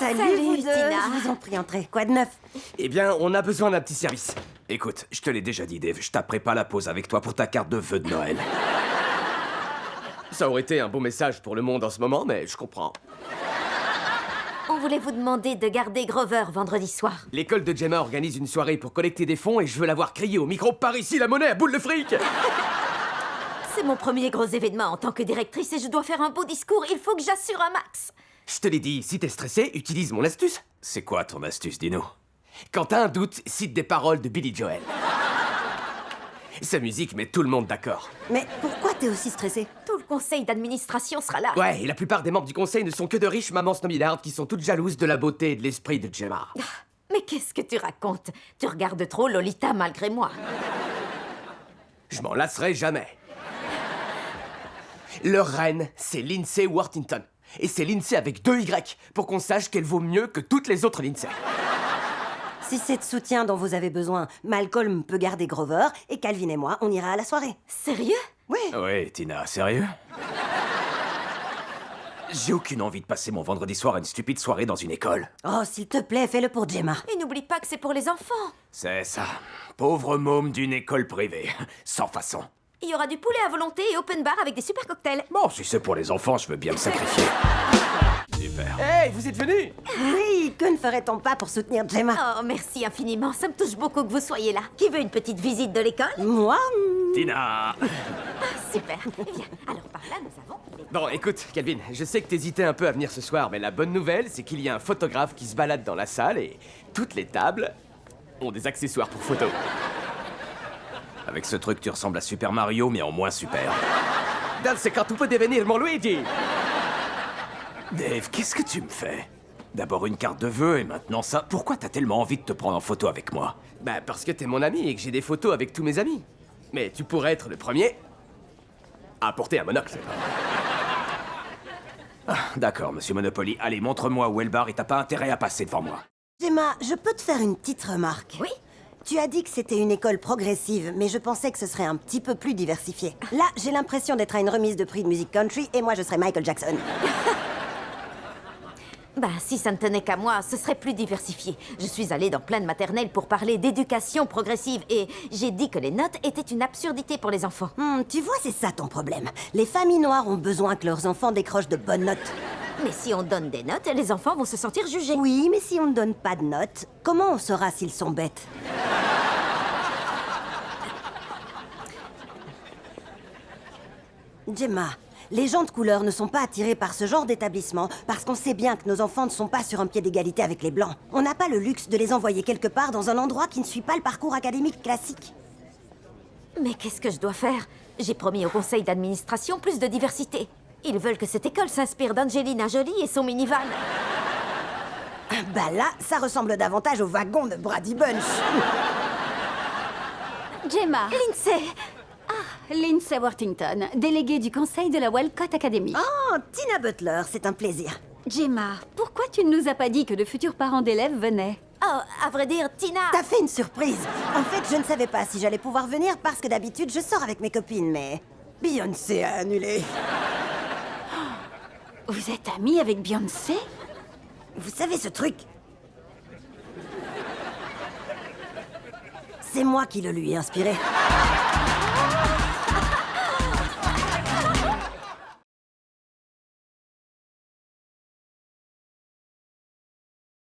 Salut vous deux. Tina. Je vous en prie, entrez. Quoi de neuf? Eh bien, on a besoin d'un petit service. Écoute, je te l'ai déjà dit, Dave, je taperai pas la pause avec toi pour ta carte de vœux de Noël. Ça aurait été un beau message pour le monde en ce moment, mais je comprends. On voulait vous demander de garder Grover vendredi soir. L'école de Gemma organise une soirée pour collecter des fonds et je veux la voir crier au micro « Par ici la monnaie à boule de fric !» C'est mon premier gros événement en tant que directrice et je dois faire un beau discours. Il faut que j'assure un max. Je te l'ai dit, si t'es stressé, utilise mon astuce. C'est quoi ton astuce, dis-nous? Quand t'as un doute, cite des paroles de Billy Joel. Sa musique met tout le monde d'accord. Mais pourquoi t'es aussi stressé? Tout le conseil d'administration sera là. Ouais, et la plupart des membres du conseil ne sont que de riches mamans snobillardes qui sont toutes jalouses de la beauté et de l'esprit de Gemma. Mais qu'est-ce que tu racontes? Tu regardes trop Lolita malgré moi. Je m'en lasserai jamais. Leur reine, c'est Lindsay Worthington. Et c'est Lindsay avec 2 Y, pour qu'on sache qu'elle vaut mieux que toutes les autres Lindsay. Si c'est de soutien dont vous avez besoin, Malcolm peut garder Grover et Calvin et moi, on ira à la soirée. Sérieux? Oui. Ouais, Tina, sérieux? J'ai aucune envie de passer mon vendredi soir à une stupide soirée dans une école. Oh, s'il te plaît, fais-le pour Gemma. Et n'oublie pas que c'est pour les enfants. C'est ça. Pauvre môme d'une école privée. Sans façon. Il y aura du poulet à volonté et open bar avec des super cocktails. Bon, si c'est pour les enfants, je veux bien me sacrifier. Super. Hey, vous êtes venus? Oui, que ne ferait-on pas pour soutenir Gemma? Oh, merci infiniment. Ça me touche beaucoup que vous soyez là. Qui veut une petite visite de l'école? Moi Tina! Super. Eh bien, alors par là, nous avons... Bon, écoute, Calvin, je sais que t'hésitais un peu à venir ce soir, mais la bonne nouvelle, c'est qu'il y a un photographe qui se balade dans la salle et toutes les tables ont des accessoires pour photo. Avec ce truc, tu ressembles à Super Mario, mais en moins super. Dans ce cas, tu peux devenir mon Luigi! Dave, qu'est-ce que tu me fais? D'abord une carte de vœux et maintenant ça. Pourquoi t'as tellement envie de te prendre en photo avec moi? Bah, parce que t'es mon ami et que j'ai des photos avec tous mes amis. Mais tu pourrais être le premier à porter un monocle. Ah, d'accord, monsieur Monopoly. Allez, montre-moi où est le bar et t'as pas intérêt à passer devant moi. Gemma, je peux te faire une petite remarque? Oui? Tu as dit que c'était une école progressive, mais je pensais que ce serait un petit peu plus diversifié. Là, j'ai l'impression d'être à une remise de prix de musique country et moi je serais Michael Jackson. Bah, si ça ne tenait qu'à moi, ce serait plus diversifié. Je suis allée dans plein de maternelles pour parler d'éducation progressive et j'ai dit que les notes étaient une absurdité pour les enfants. Tu vois, c'est ça ton problème. Les familles noires ont besoin que leurs enfants décrochent de bonnes notes. Mais si on donne des notes, les enfants vont se sentir jugés. Oui, mais si on ne donne pas de notes, comment on saura s'ils sont bêtes? Gemma, les gens de couleur ne sont pas attirés par ce genre d'établissement parce qu'on sait bien que nos enfants ne sont pas sur un pied d'égalité avec les blancs. On n'a pas le luxe de les envoyer quelque part dans un endroit qui ne suit pas le parcours académique classique. Mais qu'est-ce que je dois faire? J'ai promis au conseil d'administration plus de diversité. Ils veulent que cette école s'inspire d'Angelina Jolie et son minivan. Bah là, ça ressemble davantage au wagon de Brady Bunch. Gemma. Lindsay! Lindsay Worthington, déléguée du conseil de la Walcott Academy. Oh, Tina Butler, c'est un plaisir. Gemma, pourquoi tu ne nous as pas dit que de futurs parents d'élèves venaient? Oh, à vrai dire, Tina... T'as fait une surprise. En fait, je ne savais pas si j'allais pouvoir venir parce que d'habitude, je sors avec mes copines, mais... Beyoncé a annulé. Vous êtes amie avec Beyoncé? Vous savez ce truc? C'est moi qui le lui ai inspiré.